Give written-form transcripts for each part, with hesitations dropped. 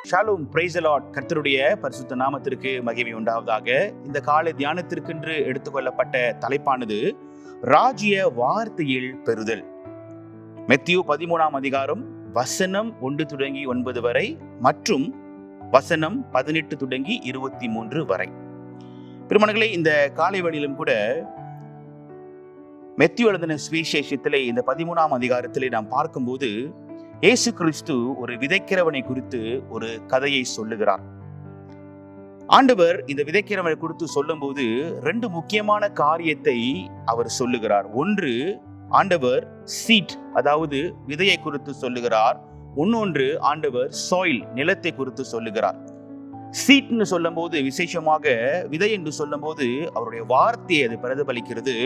Shalom, praise the Lord. கர்த்தருடைய பரிசுத்த நாமத்திற்கு மகிமை உண்டாவதாக. இந்த காலை தியானத்திற்கென்று எடுத்துக்கொள்ளப்பட்ட தலைப்பானது ராஜ்ய வார்த்தையில் பெறுதல். மத்தேயு 13ஆம் அதிகாரம் வசனம் 1 தொடங்கி 9 வரை மற்றும் வசனம் 18 தொடங்கி 23 வரை. பெருமனங்களே, இந்த காலை வேளையிலும் கூட மத்தேயு எழுதின சுவிசேஷத்திலே இந்த 13ஆம் அதிகாரத்திலே நாம் பார்க்கும்போது இயேசு கிறிஸ்து ஒரு விதைக்கிறவனை குறித்து ஒரு கதையை சொல்லுகிறார். ஆண்டவர் இந்த விதைக்கிறவனை குறித்து சொல்லும் போது 2 முக்கியமான காரியத்தை அவர் சொல்லுகிறார். ஒன்று, ஆண்டவர் சீட், அதாவது விதையை குறித்து சொல்லுகிறார். இன்னொன்று, ஆண்டவர் சாயில், நிலத்தை குறித்து சொல்லுகிறார். சீட்னு சொல்லும் போது, விசேஷமாக விதை என்று சொல்லும் போது அவருடைய வார்த்தையை அது பிரதிபலிக்கிறது.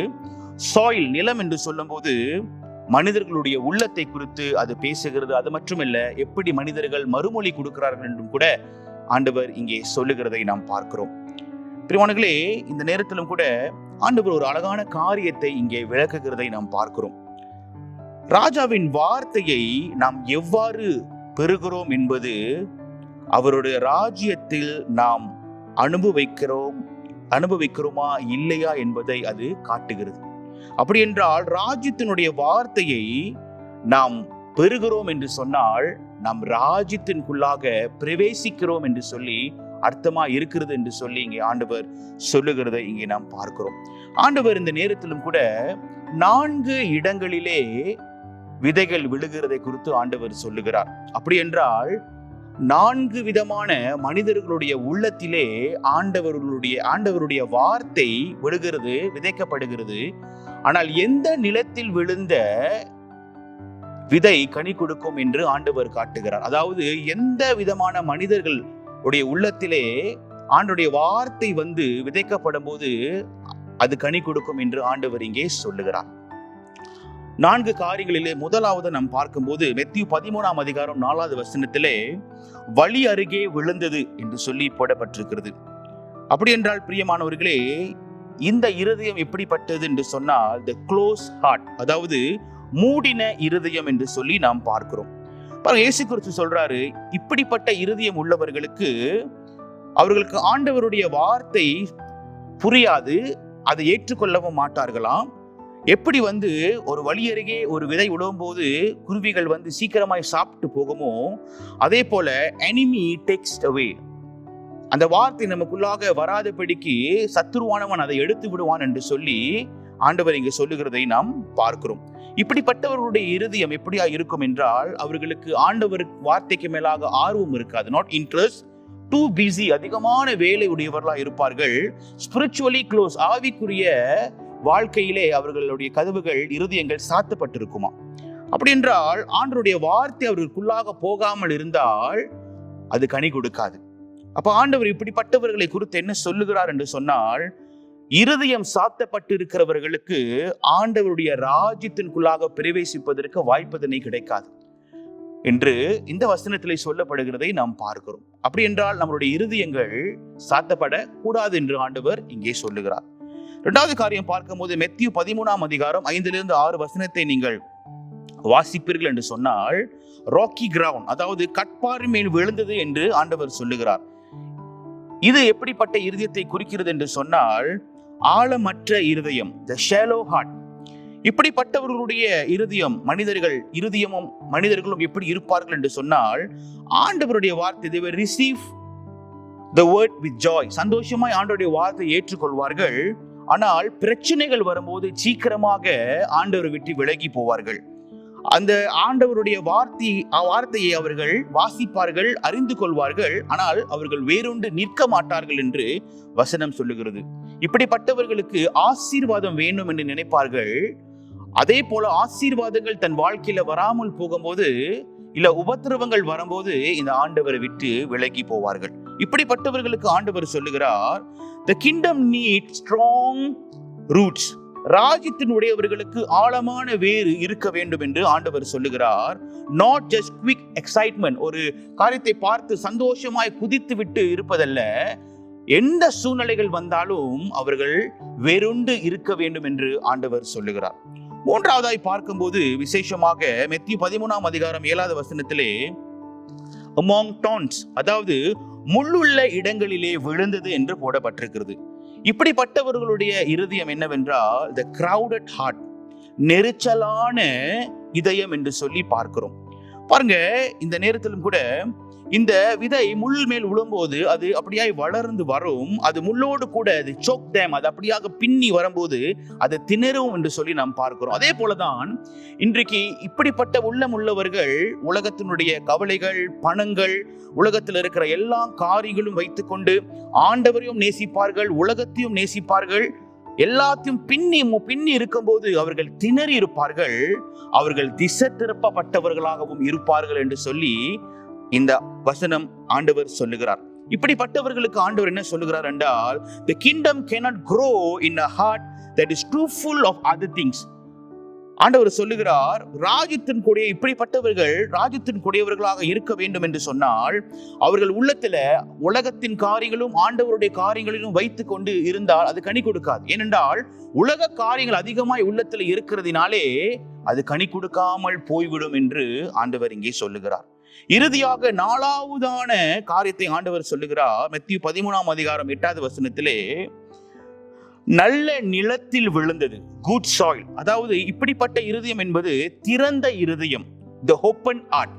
சாயில், நிலம் என்று சொல்லும் போது மனிதர்களுடைய உள்ளத்தை குறித்து அது பேசுகிறது. அது மட்டுமல்ல, எப்படி மனிதர்கள் மறுமொழி கொடுக்கிறார்கள் என்றும் கூட ஆண்டவர் இங்கே சொல்லுகிறதை நாம் பார்க்கிறோம். பிரியமானவர்களே, இந்த நேரத்திலும் கூட ஆண்டவர் ஒரு அழகான காரியத்தை இங்கே விளக்குகிறதை நாம் பார்க்கிறோம். ராஜாவின் வார்த்தையை நாம் எவ்வாறு பெறுகிறோம் என்பது அவருடைய ராஜ்யத்தில் நாம் அனுபவிக்கிறோமா இல்லையா என்பதை அது காட்டுகிறது. அப்படி என்றால் ராஜ்யத்தினுடைய வார்த்தையை நாம் பெறுகிறோம் என்று சொன்னால் நாம் ராஜ்யத்திற்குள்ளாக பிரவேசிக்கிறோம் என்று சொல்லி அர்த்தமா இருக்கிறது என்று சொல்லி இங்கே ஆண்டவர் சொல்லுகிறதை இங்கே நாம் பார்க்கிறோம். ஆண்டவர் இந்த நேரத்திலும் கூட 4 இடங்களிலே விதைகள் விழுகிறதை குறித்து ஆண்டவர் சொல்லுகிறார். அப்படி என்றால் 4 விதமான மனிதர்களுடைய உள்ளத்திலே ஆண்டவருடைய வார்த்தை விழுகிறது, விதைக்கப்படுகிறது. ஆனால் எந்த நிலத்தில் விழுந்த விதை கனி கொடுக்கும் என்று ஆண்டவர் காட்டுகிறார். அதாவது எந்த விதமான மனிதர்களுடைய உள்ளத்திலே ஆண்டவருடைய வார்த்தை வந்து விதைக்கப்படும் போது அது கனி கொடுக்கும் என்று ஆண்டவர் இங்கே சொல்லுகிறார். 4 காரியங்களிலே முதலாவது நாம் பார்க்கும்போது மத்தேயு 13ஆம் அதிகாரம் 4வது வசனத்திலே வழி அருகே விழுந்தது என்று சொல்லி போடப்பட்டிருக்கிறது. அப்படி என்றால் பிரியமானவர்களே, இந்த இருதயம் எப்படிப்பட்டது என்று சொன்னால் the close heart, அதாவது மூடின இருதயம் என்று சொல்லி நாம் பார்க்கிறோம். இயேசு கிறிஸ்து சொல்றாரு, இப்படிப்பட்ட இருதயம் உள்ளவர்களுக்கு அவர்களுக்கு ஆண்டவருடைய வார்த்தை புரியாது, அதை ஏற்றுக்கொள்ளவும் மாட்டார்களாம். எப்படி ஒரு வழி அருகே ஒரு விதை விழும் போது குருவிகள் சீக்கிரமாய் சாப்பிட்டு போகுமோ, அதே போல enemy takes away, அந்த வார்த்தை நமக்குள்ளாக வராதபடிக்கு சத்துருவானவன் அதை எடுத்து விடுவான் என்று சொல்லி ஆண்டவர் இங்கு சொல்லுகிறதை நாம் பார்க்கிறோம். இப்படிப்பட்டவர்களுடைய இருதயம் எப்படியா இருக்கும் என்றால், அவர்களுக்கு ஆண்டவர் வார்த்தைக்கு மேலாக ஆர்வம் இருக்காது. நாட் இன்ட்ரெஸ்ட், டூ பிஸி, அதிகமான வேலை உடையவர்களா இருப்பார்கள். ஸ்பிரிச்சுவலி க்ளோஸ், ஆவிக்குரிய வாழ்க்கையிலே அவர்களுடைய கதவுகள், இருதயங்கள் சாத்தப்பட்டிருக்குமா. அப்படி என்றால் ஆண்டவருடைய வார்த்தை அவர்களுக்குள்ளாக போகாமல் இருந்தால் அது கனி கொடுக்காது. அப்ப ஆண்டவர் இப்படிப்பட்டவர்களை குறித்து என்ன சொல்லுகிறார் என்று சொன்னால், இருதயம் சாத்தப்பட்டு இருக்கிறவர்களுக்கு ஆண்டவருடைய ராஜ்யத்திற்குள்ளாக பிரவேசிப்பதற்கு வாய்ப்பதனை கிடைக்காது என்று இந்த வசனத்திலே சொல்லப்படுகிறதை நாம் பார்க்கிறோம். அப்படி என்றால் நம்மளுடைய இருதயங்கள் சாத்தப்படக்கூடாது என்று ஆண்டவர் இங்கே சொல்லுகிறார். 2வது காரியம் பார்க்கும்போது மத்தேயு 13ஆம் அதிகாரம் 5லிருந்து 6 வசனத்தை நீங்கள் வாசிப்பீர்கள் என்று சொன்னால், ராக்கி கிரவுண்ட், அதாவது கட்பாறை மேல் விழுந்தது என்று ஆண்டவர் சொல்லுகிறார். இது எப்படிப்பட்ட இருதயத்தை குறிக்கிறது என்று சொன்னால், ஆழமற்ற இருதயம், the shallow heart. இப்படிப்பட்டவர்களுடைய இருதயம், மனிதர்களும் எப்படி இருப்பார்கள் என்று சொன்னால், ஆண்டவருடைய வார்த்தை they will receive the word with joy, சந்தோஷமாய் ஆண்டவருடைய வார்த்தையை ஏற்றுக்கொள்வார்கள். ஆனால் பிரச்சனைகள் வரும்போது சீக்கிரமாக ஆண்டவரை விட்டு விலகி போவார்கள். அந்த ஆண்டவருடைய வார்த்தையை அவர்கள் வாசிப்பார்கள், அறிந்து கொள்வார்கள், ஆனால் அவர்கள் வேறொன்று நிற்க மாட்டார்கள் என்று வசனம் சொல்லுகிறது. இப்படிப்பட்டவர்களுக்கு ஆசீர்வாதம் வேண்டும் என்று நினைப்பார்கள். அதே போல ஆசீர்வாதங்கள் தன் வாழ்க்கையில வராமல் போகும்போது, இல்ல உபத்திரவங்கள் வரும்போது இந்த ஆண்டவரை விட்டு விலகி போவார்கள். இப்படிப்பட்டவர்களுக்கு ஆண்டவர் சொல்லுகிறார், the kingdom needs strong roots, ராஜ்யத்தினுடையவர்களுக்கு ஆழமான வேறு இருக்க வேண்டும் என்று ஆண்டவர் சொல்லுகிறார். நாட் ஜஸ்ட் குவிக் எக்ஸைட்மெண்ட், ஒரு காரியத்தை பார்த்து சந்தோஷமாய் குதித்து விட்டு இருப்பதல்ல, எந்த சூழ்நிலைகள் வந்தாலும் அவர்கள் வேறொன்று இருக்க வேண்டும் என்று ஆண்டவர் சொல்லுகிறார். 3வதாய் பார்க்கும்போது விசேஷமாக மத்தேயு 13ஆம் அதிகாரம் 7வது வசனத்திலே among thorns, அதாவது முள்ளுள்ள இடங்களிலே விழுந்தது என்று போடப்பட்டிருக்கிறது. இப்படிப்பட்டவர்களுடைய இருதயம் என்னவென்றால் the crowded heart, நெரிச்சலான இதயம் என்று சொல்லி பார்க்கிறோம். பாருங்க, இந்த நேரத்திலும் கூட இந்த விதை முள் மேல் விழும்போது அது அப்படியாய் வளர்ந்து வரும். அது முள்ளோடு கூட அது choke them, அது அப்படியாக பின்னி வரும்போது அது திணறும் என்று சொல்லி நாம் பார்க்கிறோம். அதே போலதான் இன்றைக்கு இப்படிப்பட்ட உள்ளமுள்ளவர்கள் உலகத்தினுடைய கவலைகள், பணங்கள், உலகத்தில் இருக்கிற எல்லா காரியங்களும் வைத்துக்கொண்டு ஆண்டவரையும் நேசிப்பார்கள், உலகத்தையும் நேசிப்பார்கள், எல்லாத்தையும் பின்னி இருக்கும்போது அவர்கள் திணறி இருப்பார்கள், அவர்கள் திசை திருப்பப்பட்டவர்களாகவும் இருப்பார்கள் என்று சொல்லி இந்த வசனம் ஆண்டவர் சொல்லுகிறார். இப்படிப்பட்டவர்களுக்கு ஆண்டவர் என்ன சொல்லுகிறார் என்றால், the kingdom cannot grow in a heart that is too full of other things. ஆண்டவர் சொல்லுகிறார், ராஜ்யத்தின் கூடிய இப்படிப்பட்டவர்கள் ராஜ்யத்தின் கூடியவர்களாக இருக்க வேண்டும் என்று சொன்னால் அவர்கள் உள்ளத்துல உலகத்தின் காரியங்களும் ஆண்டவருடைய காரியங்களிலும் வைத்துக் கொண்டு இருந்தால் அது கனி கொடுக்காது. ஏனென்றால் உலக காரியங்கள் அதிகமாய் உள்ளத்துல இருக்கிறதுனாலே அது கனி கொடுக்காமல் போய்விடும் என்று ஆண்டவர் இங்கே சொல்லுகிறார். இறுதியாக 4ஆவதான காரியத்தை ஆண்டவர் சொல்லுகிறார். மத்தேயு 13ஆம் அதிகாரம் 8வது வசனத்திலே, நல்ல நிலத்தில் விழுந்தது, குட் சாயில், அதாவது இப்படிப்பட்ட இருதயம் என்பது திறந்த இருதயம், the open heart.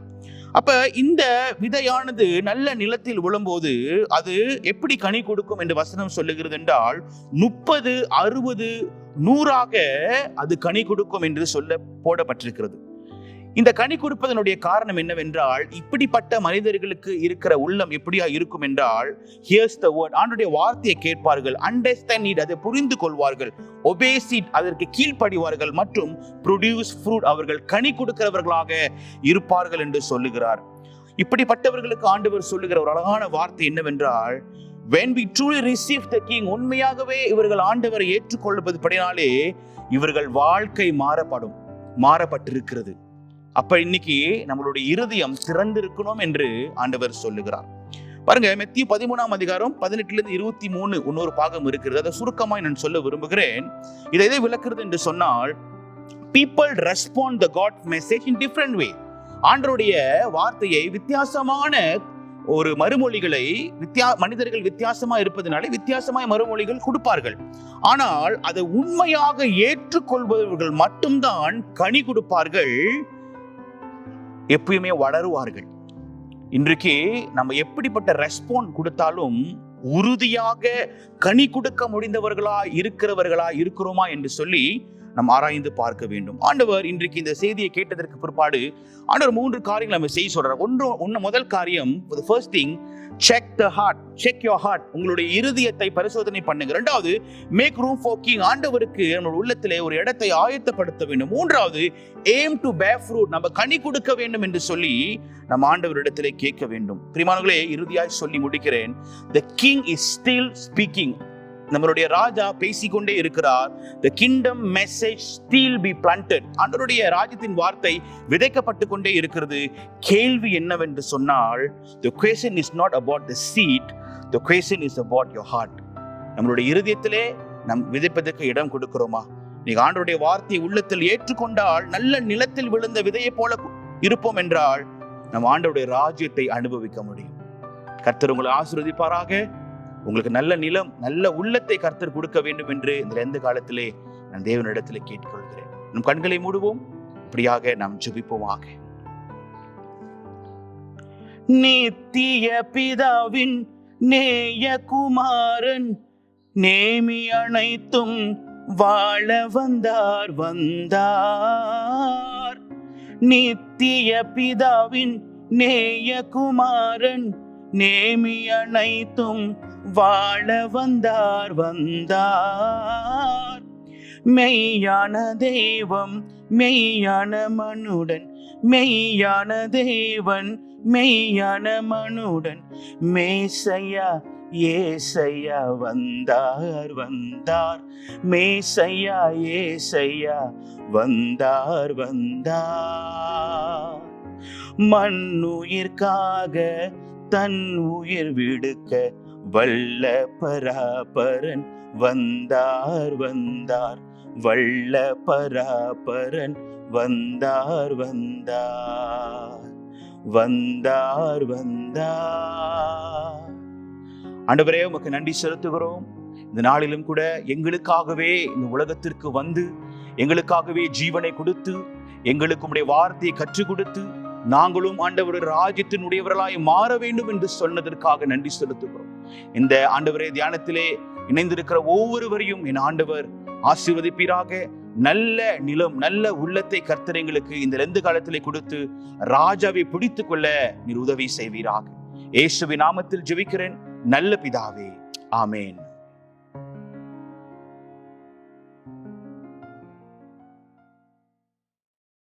அப்ப இந்த விதையானது நல்ல நிலத்தில் விழும்போது அது எப்படி கனி கொடுக்கும் என்று வசனம் சொல்லுகிறது என்றால் 30, 60, 100ஆக அது கனி கொடுக்கும் என்று சொல்ல போடப்பட்டிருக்கிறது. இந்த கனி கொடுப்பதனுடைய காரணம் என்னவென்றால், இப்படிப்பட்ட மனிதர்களுக்கு இருக்கிற உள்ளம் எப்படியா இருக்கும் என்றால், here's the word, ஆண்டவருடைய வார்த்தையை கேட்பார்கள், understand it, அதை புரிந்து கொள்வார்கள், obey it, அதற்கு கீழ்ப்படிவார்கள், மற்றும் produce fruit, அவர்கள் கனி கொடுக்கிறவர்களாக இருப்பார்கள் என்று சொல்லுகிறார். இப்படிப்பட்டவர்களுக்கு ஆண்டவர் சொல்லுகிற ஒரு அழகான வார்த்தை என்னவென்றால், when we truly receive the king, உண்மையாகவே இவர்கள் ஆண்டவரை ஏற்றுக்கொள்வது படினாலே இவர்கள் வாழ்க்கை மாறப்பட்டிருக்கிறது. அப்ப இன்னைக்கு நம்மளுடைய இருதயம் திறந்திருக்கணும் என்று ஆண்டவர் சொல்லுகிறார். பாருங்க, மத்தேயு 13ஆம் அதிகாரம் 18லிருந்து 23 இன்னொரு பாகம் இருக்கிறது. அதை சுருக்கமாய் நான் சொல்ல விரும்புகிறேன். இதை எதை விளக்குறது என்று சொன்னால், people respond the God message in different way. ஆண்டவருடைய வார்த்தையை வித்தியாசமான ஒரு மறுமொழிகளை மனிதர்கள் வித்தியாசமா இருப்பதனாலே வித்தியாசமாய் மறுமொழிகள் கொடுப்பார்கள். ஆனால் அதை உண்மையாக ஏற்றுக்கொள்பவர்கள் மட்டும்தான் கனி கொடுப்பார்கள், எப்பயுமே வளருவார்கள். இன்றைக்கு நம்ம எப்படிப்பட்ட ரெஸ்பான்ஸ் கொடுத்தாலும் உறுதியாக கனி கொடுக்க முடிந்தவர்களா இருக்கிறோமா என்று சொல்லி நாம் ஆராய்ந்து பார்க்க வேண்டும். ஆண்டவர் இன்றைக்கு இந்த செய்தியை கேட்டதற்கு பிற்பாடு ஆண்டவர் 3 காரியங்களை நம்ம செய்ய சொல்றார். முதல் காரியம், the first thing, check the heart, check your heart, உங்களுடைய இருதயத்தை பரிசோதனை பண்ணுங்க. 2வது, make room for king, ஆண்டவருக்கு நம்ம உள்ளத்திலே ஒரு இடத்தை ஆயத்தப்படுத்த வேண்டும். 3வது, aim to bear fruit, நம்ம கனி கொடுக்க வேண்டும் என்று சொல்லி நம்ம ஆண்டவரிடத்திலே கேட்க வேண்டும். பிரியமானவர்களே, இறுதியாய் சொல்லி முடிக்கிறேன். the king is still speaking, நம்மளுடைய ராஜா பேசிக்கொண்டே இருக்கிறார். the kingdom message still be planted, ஆண்டவருடைய ராஜ்யத்தின் வார்த்தை விதைக்கப்பட்டு கொண்டே இருக்கிறது. கேள்வி என்னவென்று சொன்னால், the question is not about the seed, the question is about your heart. நம்மளுடைய இருதயத்திலே நம் விதைப்பதற்கு இடம் கொடுக்கிறோமா? நீங்க ஆண்டவருடைய வார்த்தையை உள்ளத்தில் ஏற்றுக்கொண்டால் நல்ல நிலத்தில் விழுந்த விதையை போல இருப்போம் என்றால் நம் ஆண்டவருடைய ராஜ்யத்தை அனுபவிக்க முடியும். கர்த்தர் உங்களை ஆசீர்வதிப்பாராக. உங்களுக்கு நல்ல நிலம், நல்ல உள்ளத்தை கர்த்தர் கொடுக்க வேண்டும் என்று இந்த எந்த காலத்திலே நான் தேவனிடத்திலே கேட்டுக்கொள்கிறேன். நம் கண்களை மூடுவோம், இப்படியாக நாம் ஜெபிப்போமாக. நித்திய பிதாவின் நேய குமாரன் நேமி அனைத்தும் வாழ வந்தார். நித்திய பிதாவின் நேய குமாரன் நேமி அனைத்தும் வாழ வந்தார். மெய்யான தெய்வம் மெய்யான மனுடன், மெய்யான தேவன் மெய்யான மனுடன், மேசையா ஏசையா வந்தார். மேசையா ஏசையா வந்தார். மண்ணுயிர்க்காக தன் உயிர் விடுக்க வல்ல பராபரன் வந்தார். வல்ல பராபரன் வந்தார். வந்தார் வந்தார். ஆண்டவரே, உமக்கு நன்றி செலுத்துகிறோம். இந்த நாளிலும் கூட எங்களுக்காகவே இந்த உலகத்திற்கு வந்து எங்களுக்காகவே ஜீவனை கொடுத்து எங்களுக்கு உம்முடைய வார்த்தையை கற்றுக் கொடுத்து நாங்களும் ஆண்டவர் ராஜ்யத்தினுடையவர்களாய் மாற வேண்டும் என்று சொன்னதற்காக நன்றி செலுத்துகிறோம். இந்த ஆண்டவரே தியானத்திலே இணைந்திருக்கிற ஒவ்வொருவரையும் என் ஆண்டவர் ஆசீர்வதிப்பீராக. நல்ல நிலம், நல்ல உள்ளத்தை கர்த்தர் எங்களுக்கு இந்த லெந்து காலத்திலே கொடுத்து ராஜாவை பிடித்துக் கொள்ள நீர் உதவி செய்வீராக. இயேசுவின் நாமத்தில் ஜெபிக்கிறேன் நல்ல பிதாவே, ஆமேன்.